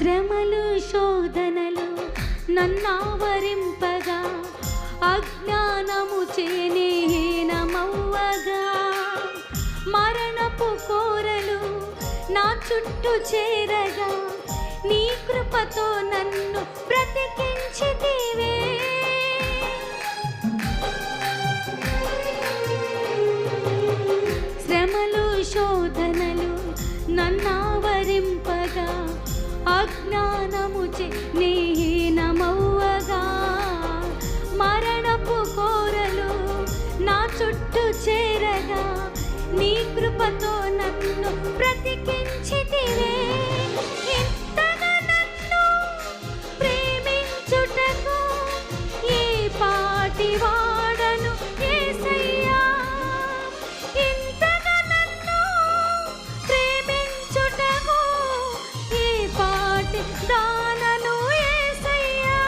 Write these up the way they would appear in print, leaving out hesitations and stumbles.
శ్రమలు శోధనలు నన్నావరింపగా అజ్ఞానము చేనేహీనమవ్వగా మరణపు కోరలు నా చుట్టూ చేరగా నీ కృపతో నన్ను బ్రతికించితివే. శ్రమలు శోధనలు నన్నావరింపగా అజ్ఞానము చేనేహీనమవ్వగా మరణపు కోరలు నా చుట్టూ చేరగా నీ కృపతో నన్ను బ్రతికించితివే. ఇంతగా నన్ను ప్రేమించుటకు ఏ పాటి వాడను యేసయ్యా. ఇంతగా నన్ను ప్రేమించుటకు ఏ పాటి దానను యేసయ్యా.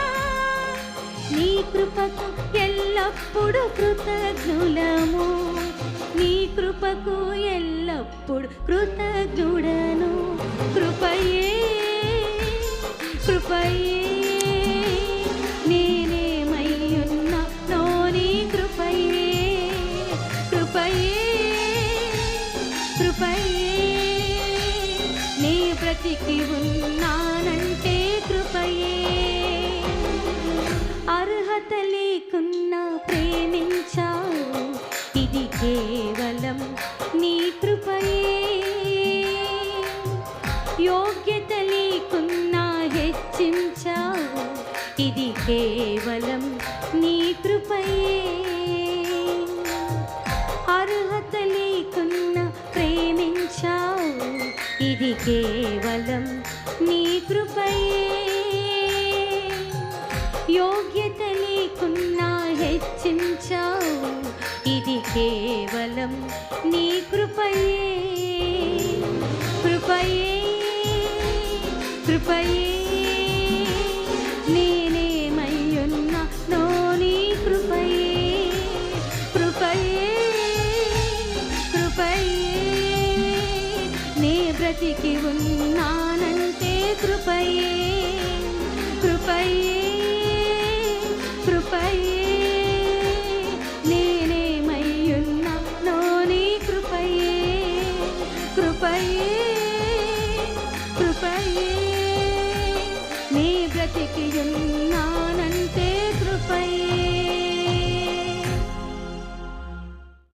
నీ కృపకు ఎల్లప్పుడు కృతజ్ఞులము, నీ కృపకు ఎల్లప్పుడు కృతజ్ఞుడను. కృపయే కృపయే నేనేమయ్యున్నానో నీ కృపయే. కృపయే కృపయే నీ బ్రతికి ఉన్నానంటే కృపయే. అర్హత లేకున్నా ప్రేమించావు, ఇది కేవలం నీ కృపయే. యోగ్యత లేకున్నా హెచ్చించావు, ఇది కేవలం నీ కృపయే. అర్హత లేకున్నా ప్రేమించావు, ఇది కేవలం నీ కృపయే. యోగ్యత లేకున్నా హెచ్చించావు, ఇది కేవలం నీ కృపయే. కృపయే కృపయే నేనేమయ్యున్నానో నీ కృపయే. కృపయే కృపయే నే బ్రతికి ఉన్నానంటే కృపయే. కృపయే కృపయే నేనేమయ్యున్నానో నీ కృపయే. కృపయే కృపయే నీ బ్రతికి